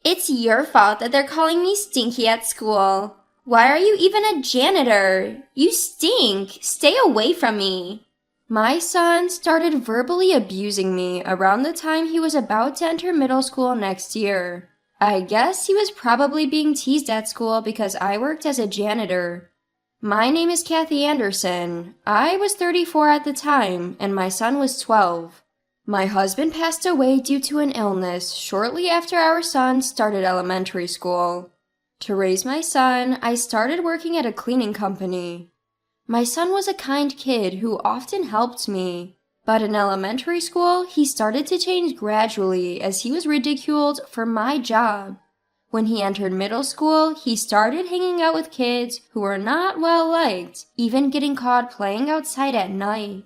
It's your fault that they're calling me stinky at school. Why are you even a janitor? You stink. Stay away from me. My son started verbally abusing me around the time he was about to enter middle school next year. I guess he was probably being teased at school because I worked as a janitor. My name is Kathy Anderson. I was 34 at the time, and my son was 12. My husband passed away due to an illness shortly after our son started elementary school. To raise my son, I started working at a cleaning company. My son was a kind kid who often helped me, but in elementary school, he started to change gradually as he was ridiculed for my job. When he entered middle school, he started hanging out with kids who were not well liked, even getting caught playing outside at night.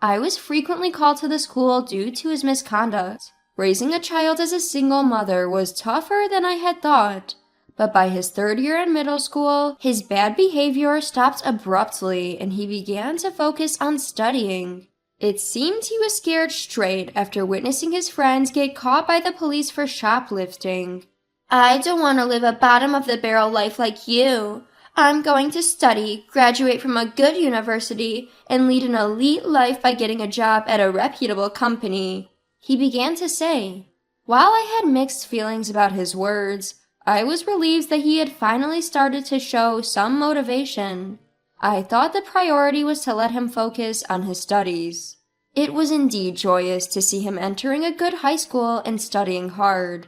I was frequently called to the school due to his misconduct. Raising a child as a single mother was tougher than I had thought, but by his third year in middle school, his bad behavior stopped abruptly and he began to focus on studying. It seemed he was scared straight after witnessing his friends get caught by the police for shoplifting. I don't want to live a bottom-of-the-barrel life like you. I'm going to study, graduate from a good university, and lead an elite life by getting a job at a reputable company, he began to say. While I had mixed feelings about his words, I was relieved that he had finally started to show some motivation. I thought the priority was to let him focus on his studies. It was indeed joyous to see him entering a good high school and studying hard.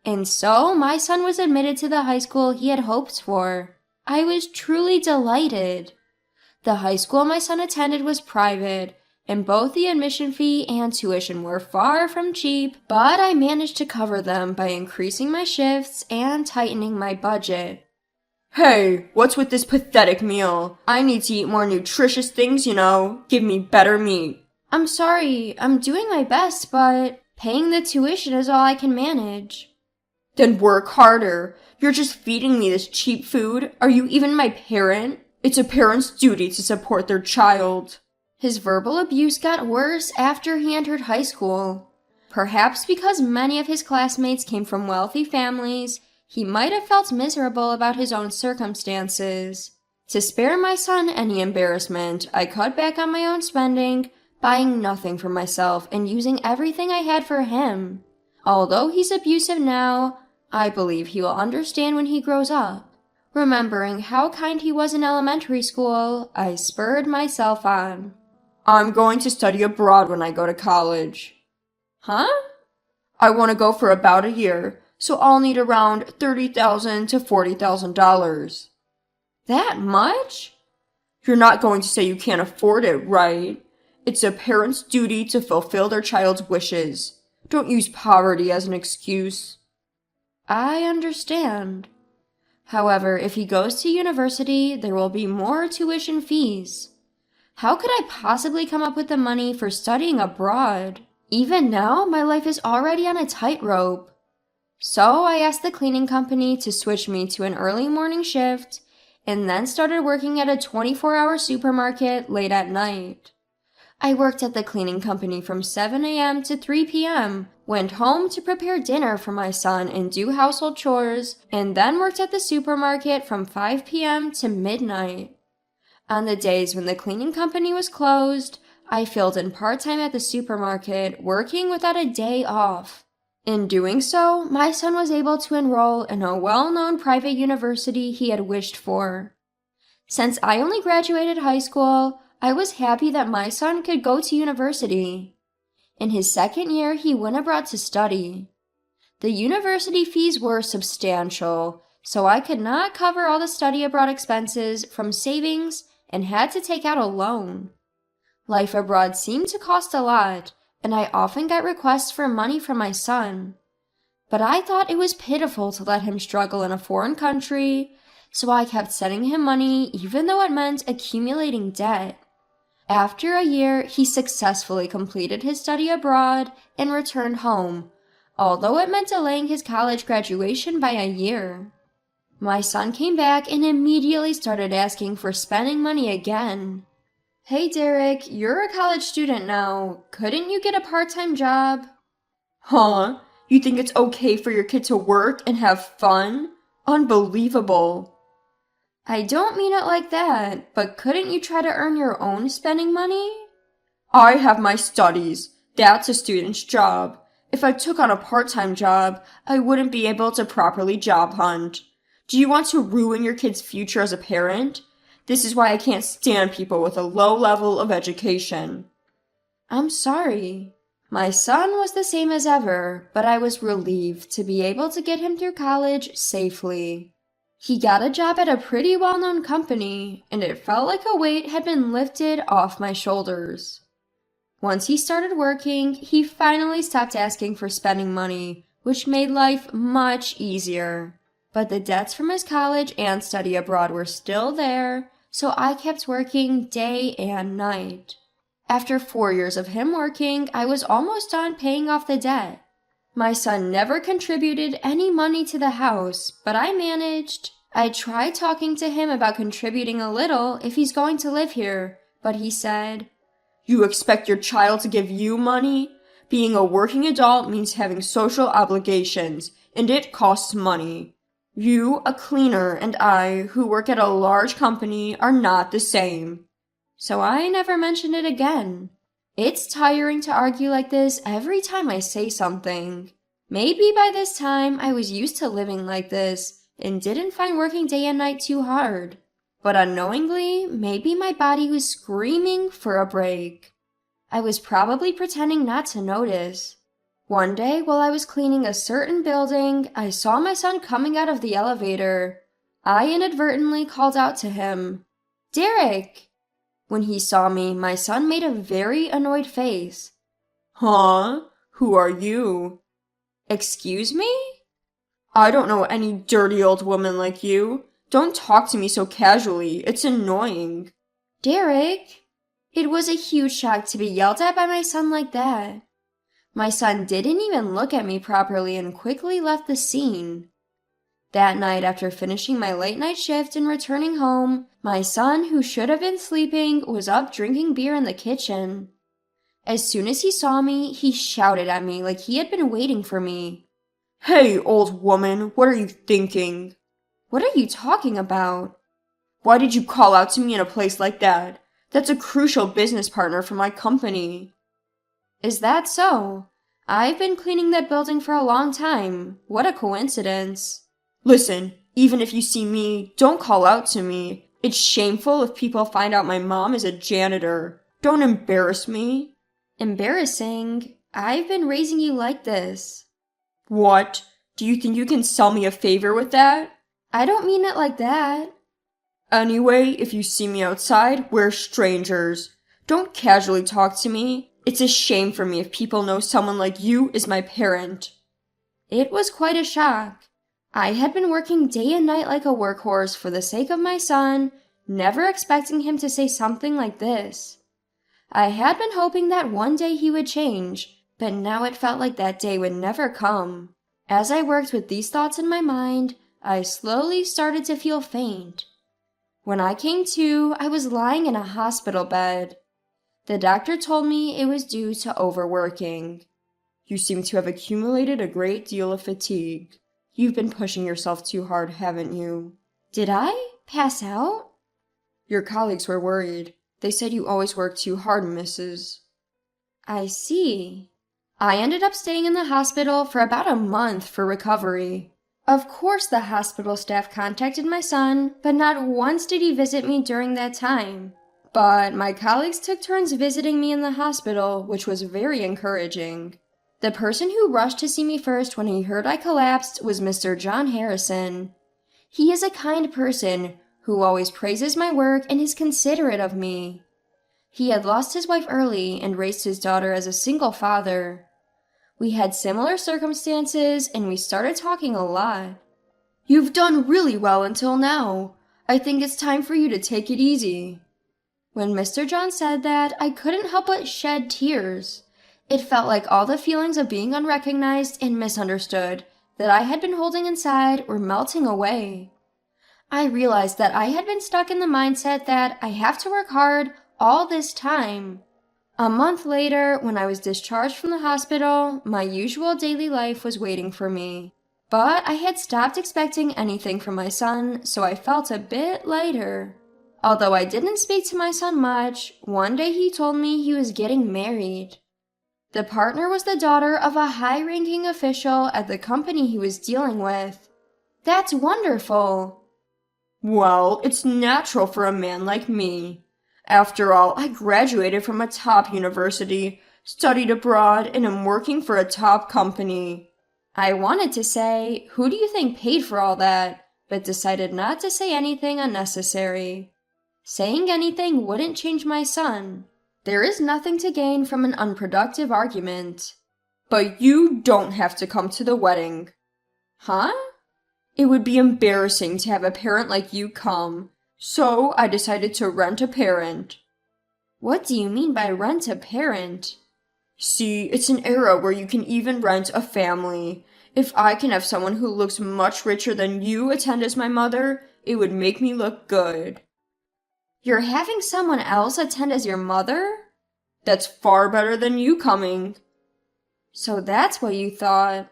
And so my son was admitted to the high school he had hoped for. I was truly delighted. The high school my son attended was private, and both the admission fee and tuition were far from cheap, but I managed to cover them by increasing my shifts and tightening my budget. Hey, what's with this pathetic meal? I need to eat more nutritious things, Give me better meat. I'm sorry, I'm doing my best, but paying the tuition is all I can manage. Then work harder. You're just feeding me this cheap food. Are you even my parent? It's a parent's duty to support their child. His verbal abuse got worse after he entered high school. Perhaps because many of his classmates came from wealthy families, he might have felt miserable about his own circumstances. To spare my son any embarrassment, I cut back on my own spending, buying nothing for myself and using everything I had for him. Although he's abusive now, I believe he will understand when he grows up. Remembering how kind he was in elementary school, I spurred myself on. I'm going to study abroad when I go to college. Huh? I want to go for about a year, so I'll need around $30,000 to $40,000. That much? You're not going to say you can't afford it, right? It's a parent's duty to fulfill their child's wishes. Don't use poverty as an excuse. I understand. However, if he goes to university, there will be more tuition fees. How could I possibly come up with the money for studying abroad? Even now, my life is already on a tightrope. So I asked the cleaning company to switch me to an early morning shift, and then started working at a 24-hour supermarket late at night. I worked at the cleaning company from 7 a.m. to 3 p.m., went home to prepare dinner for my son and do household chores, and then worked at the supermarket from 5 p.m. to midnight. On the days when the cleaning company was closed, I filled in part-time at the supermarket, working without a day off. In doing so, my son was able to enroll in a well-known private university he had wished for. Since I only graduated high school, I was happy that my son could go to university. In his second year, he went abroad to study. The university fees were substantial, so I could not cover all the study abroad expenses from savings and had to take out a loan. Life abroad seemed to cost a lot, and I often got requests for money from my son. But I thought it was pitiful to let him struggle in a foreign country, so I kept sending him money even though it meant accumulating debt. After a year, he successfully completed his study abroad and returned home, although it meant delaying his college graduation by a year. My son came back and immediately started asking for spending money again. Hey Derek, you're a college student now. Couldn't you get a part-time job? Huh? You think it's okay for your kid to work and have fun? Unbelievable. I don't mean it like that, but couldn't you try to earn your own spending money? I have my studies. That's a student's job. If I took on a part-time job, I wouldn't be able to properly job hunt. Do you want to ruin your kid's future as a parent? This is why I can't stand people with a low level of education. I'm sorry. My son was the same as ever, but I was relieved to be able to get him through college safely. He got a job at a pretty well-known company, and it felt like a weight had been lifted off my shoulders. Once he started working, he finally stopped asking for spending money, which made life much easier. But the debts from his college and study abroad were still there, so I kept working day and night. After 4 years of him working, I was almost done paying off the debt. My son never contributed any money to the house, but I managed. I tried talking to him about contributing a little if he's going to live here, but he said, You expect your child to give you money? Being a working adult means having social obligations, and it costs money. You, a cleaner, and I, who work at a large company, are not the same. So I never mentioned it again. It's tiring to argue like this every time I say something. Maybe by this time I was used to living like this and didn't find working day and night too hard. But unknowingly, maybe my body was screaming for a break. I was probably pretending not to notice. One day, while I was cleaning a certain building, I saw my son coming out of the elevator. I inadvertently called out to him, "Derek!" When he saw me, my son made a very annoyed face. Huh? Who are you? Excuse me? I don't know any dirty old woman like you. Don't talk to me so casually. It's annoying. Derek! It was a huge shock to be yelled at by my son like that. My son didn't even look at me properly and quickly left the scene. That night, after finishing my late night shift and returning home, my son, who should have been sleeping, was up drinking beer in the kitchen. As soon as he saw me, he shouted at me like he had been waiting for me. Hey, old woman, what are you thinking? What are you talking about? Why did you call out to me in a place like that? That's a crucial business partner for my company. Is that so? I've been cleaning that building for a long time. What a coincidence. Listen, even if you see me, don't call out to me. It's shameful if people find out my mom is a janitor. Don't embarrass me. Embarrassing? I've been raising you like this. What? Do you think you can sell me a favor with that? I don't mean it like that. Anyway, if you see me outside, we're strangers. Don't casually talk to me. It's a shame for me if people know someone like you is my parent. It was quite a shock. I had been working day and night like a workhorse for the sake of my son, never expecting him to say something like this. I had been hoping that one day he would change, but now it felt like that day would never come. As I worked with these thoughts in my mind, I slowly started to feel faint. When I came to, I was lying in a hospital bed. The doctor told me it was due to overworking. You seem to have accumulated a great deal of fatigue. You've been pushing yourself too hard, haven't you? Did I pass out? Your colleagues were worried. They said you always work too hard, Mrs. I see. I ended up staying in the hospital for about a month for recovery. Of course the hospital staff contacted my son, but not once did he visit me during that time. But my colleagues took turns visiting me in the hospital, which was very encouraging. The person who rushed to see me first when he heard I collapsed was Mr. John Harrison. He is a kind person who always praises my work and is considerate of me. He had lost his wife early and raised his daughter as a single father. We had similar circumstances and we started talking a lot. You've done really well until now. I think it's time for you to take it easy. When Mr. John said that, I couldn't help but shed tears. It felt like all the feelings of being unrecognized and misunderstood that I had been holding inside were melting away. I realized that I had been stuck in the mindset that I have to work hard all this time. A month later, when I was discharged from the hospital, my usual daily life was waiting for me. But I had stopped expecting anything from my son, so I felt a bit lighter. Although I didn't speak to my son much, one day he told me he was getting married. The partner was the daughter of a high-ranking official at the company he was dealing with. That's wonderful. Well, it's natural for a man like me. After all, I graduated from a top university, studied abroad, and am working for a top company. I wanted to say, who do you think paid for all that, but decided not to say anything unnecessary. Saying anything wouldn't change my son. There is nothing to gain from an unproductive argument. But you don't have to come to the wedding. Huh? It would be embarrassing to have a parent like you come, so I decided to rent a parent. What do you mean by rent a parent? See, it's an era where you can even rent a family. If I can have someone who looks much richer than you attend as my mother, it would make me look good. You're having someone else attend as your mother? That's far better than you coming. So that's what you thought.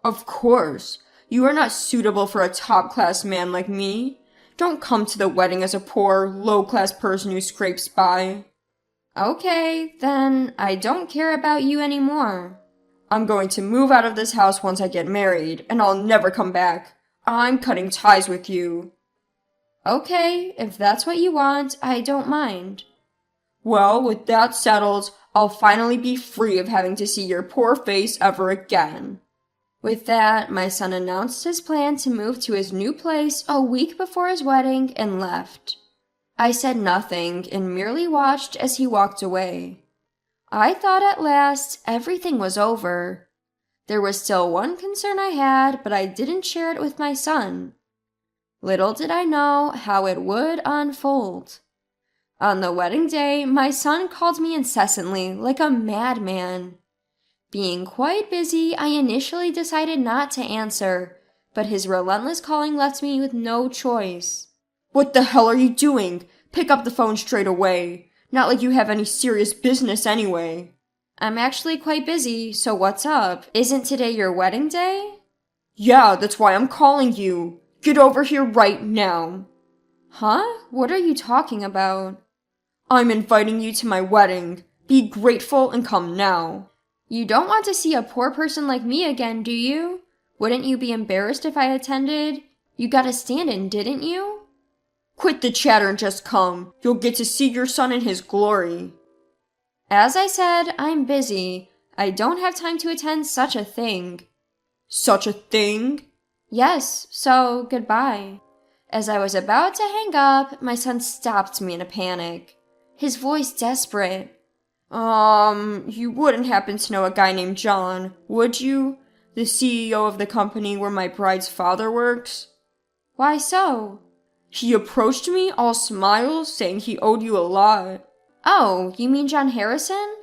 Of course. You are not suitable for a top-class man like me. Don't come to the wedding as a poor, low-class person who scrapes by. Okay, then I don't care about you anymore. I'm going to move out of this house once I get married, and I'll never come back. I'm cutting ties with you. Okay, if that's what you want, I don't mind. Well, with that settled, I'll finally be free of having to see your poor face ever again. With that, my son announced his plan to move to his new place a week before his wedding and left. I said nothing and merely watched as he walked away. I thought at last everything was over. There was still one concern I had, but I didn't share it with my son. Little did I know how it would unfold. On the wedding day, my son called me incessantly, like a madman. Being quite busy, I initially decided not to answer, but his relentless calling left me with no choice. What the hell are you doing? Pick up the phone straight away. Not like you have any serious business anyway. I'm actually quite busy, so what's up? Isn't today your wedding day? Yeah, that's why I'm calling you. Get over here right now. Huh? What are you talking about? I'm inviting you to my wedding. Be grateful and come now. You don't want to see a poor person like me again, do you? Wouldn't you be embarrassed if I attended? You got a stand-in, didn't you? Quit the chatter and just come. You'll get to see your son in his glory. As I said, I'm busy. I don't have time to attend such a thing. Such a thing? Yes, so goodbye. As I was about to hang up, my son stopped me in a panic, his voice desperate. You wouldn't happen to know a guy named John, would you? The CEO of the company where my bride's father works? Why so? He approached me all smiles, saying he owed you a lot. Oh, you mean John Harrison?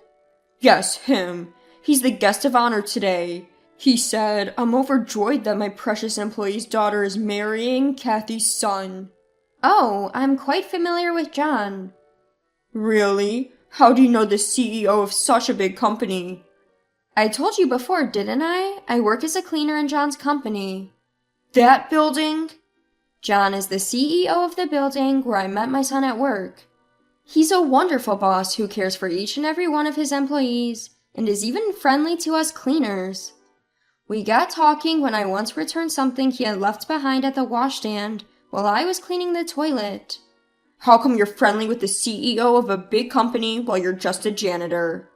Yes, him. He's the guest of honor today. He said, I'm overjoyed that my precious employee's daughter is marrying Kathy's son. Oh, I'm quite familiar with John. Really? How do you know the CEO of such a big company? I told you before, didn't I? I work as a cleaner in John's company. That building? John is the CEO of the building where I met my son at work. He's a wonderful boss who cares for each and every one of his employees and is even friendly to us cleaners. We got talking when I once returned something he had left behind at the washstand while I was cleaning the toilet. How come you're friendly with the CEO of a big company while you're just a janitor?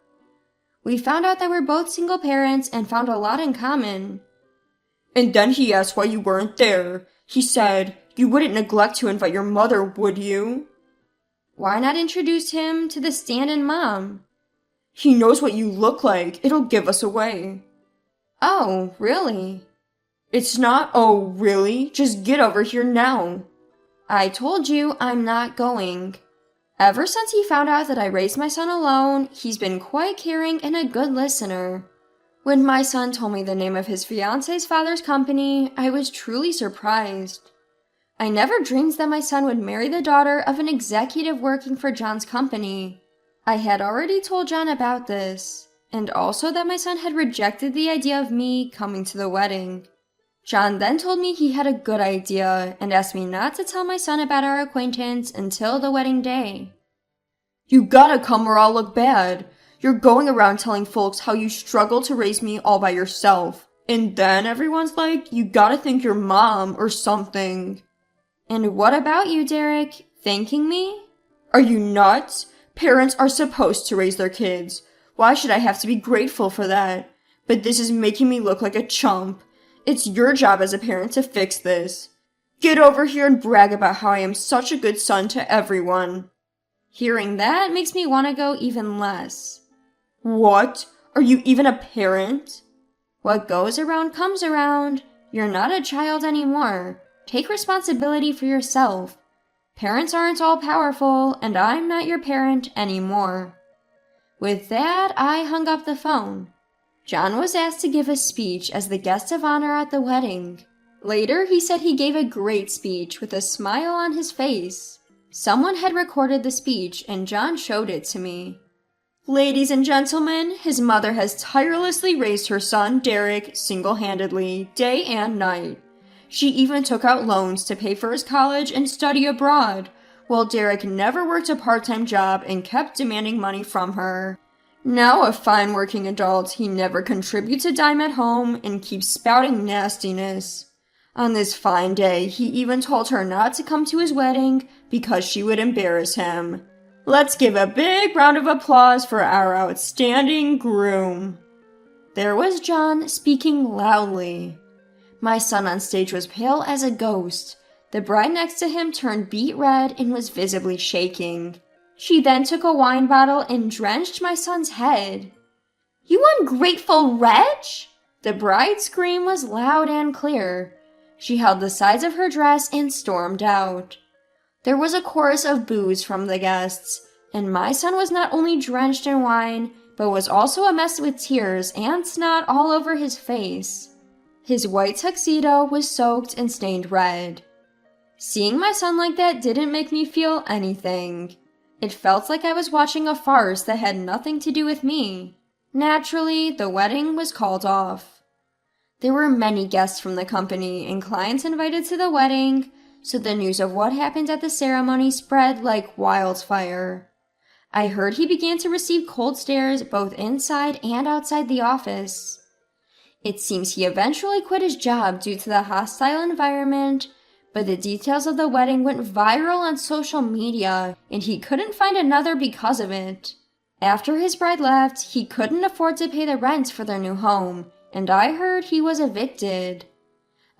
We found out that we're both single parents and found a lot in common. And then he asked why you weren't there. He said, you wouldn't neglect to invite your mother, would you? Why not introduce him to the stand-in mom? He knows what you look like. It'll give us away. Oh, really? It's not, oh, really? Just get over here now. I told you I'm not going. Ever since he found out that I raised my son alone, he's been quite caring and a good listener. When my son told me the name of his fiance's father's company, I was truly surprised. I never dreamed that my son would marry the daughter of an executive working for John's company. I had already told John about this, and also that my son had rejected the idea of me coming to the wedding. John then told me he had a good idea and asked me not to tell my son about our acquaintance until the wedding day. You gotta come or I'll look bad. You're going around telling folks how you struggled to raise me all by yourself. And then everyone's like, you gotta thank your mom or something. And what about you, Derek? Thanking me? Are you nuts? Parents are supposed to raise their kids. Why should I have to be grateful for that? But this is making me look like a chump. It's your job as a parent to fix this. Get over here and brag about how I am such a good son to everyone. Hearing that makes me want to go even less. What? Are you even a parent? What goes around comes around. You're not a child anymore. Take responsibility for yourself. Parents aren't all powerful, and I'm not your parent anymore. With that, I hung up the phone. John was asked to give a speech as the guest of honor at the wedding. Later, he said he gave a great speech with a smile on his face. Someone had recorded the speech, and John showed it to me. Ladies and gentlemen, his mother has tirelessly raised her son, Derek, single-handedly, day and night. She even took out loans to pay for his college and study abroad, while Derek never worked a part-time job and kept demanding money from her. Now a fine working adult, he never contributes a dime at home and keeps spouting nastiness. On this fine day, he even told her not to come to his wedding because she would embarrass him. Let's give a big round of applause for our outstanding groom. There was John speaking loudly. My son on stage was pale as a ghost. The bride next to him turned beet red and was visibly shaking. She then took a wine bottle and drenched my son's head. "You ungrateful wretch!" The bride's scream was loud and clear. She held the sides of her dress and stormed out. There was a chorus of boos from the guests, and my son was not only drenched in wine, but was also a mess with tears and snot all over his face. His white tuxedo was soaked and stained red. Seeing my son like that didn't make me feel anything. It felt like I was watching a farce that had nothing to do with me. Naturally, the wedding was called off. There were many guests from the company and clients invited to the wedding, so the news of what happened at the ceremony spread like wildfire. I heard he began to receive cold stares both inside and outside the office. It seems he eventually quit his job due to the hostile environment, but the details of the wedding went viral on social media, and he couldn't find another because of it. After his bride left, he couldn't afford to pay the rent for their new home, and I heard he was evicted.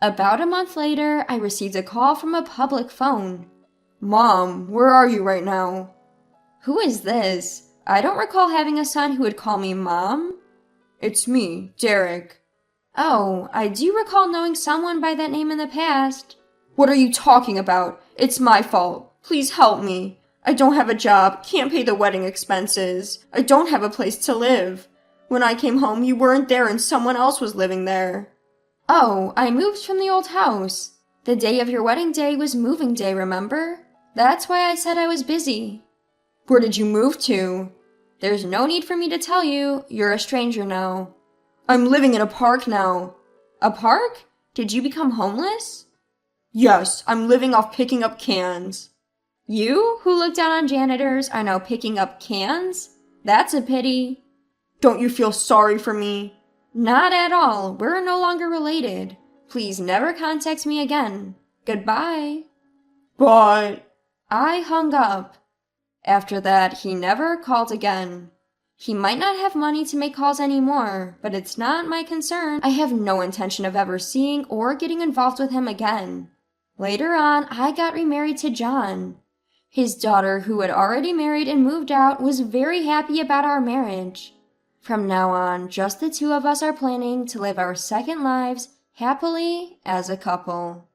About a month later, I received a call from a public phone. "Mom, where are you right now?" Who is this? I don't recall having a son who would call me Mom. It's me, Derek. Oh, I do recall knowing someone by that name in the past. What are you talking about? It's my fault. Please help me. I don't have a job, can't pay the wedding expenses. I don't have a place to live. When I came home, you weren't there and someone else was living there. Oh, I moved from the old house. The day of your wedding day was moving day, remember? That's why I said I was busy. Where did you move to? There's no need for me to tell you. You're a stranger now. I'm living in a park now. A park? Did you become homeless? Yes, I'm living off picking up cans. You, who look down on janitors, are now picking up cans? That's a pity. Don't you feel sorry for me? Not at all. We're no longer related. Please never contact me again. Goodbye. But... I hung up. After that, he never called again. He might not have money to make calls anymore, but it's not my concern. I have no intention of ever seeing or getting involved with him again. Later on, I got remarried to John. His daughter, who had already married and moved out, was very happy about our marriage. From now on, just the two of us are planning to live our second lives happily as a couple.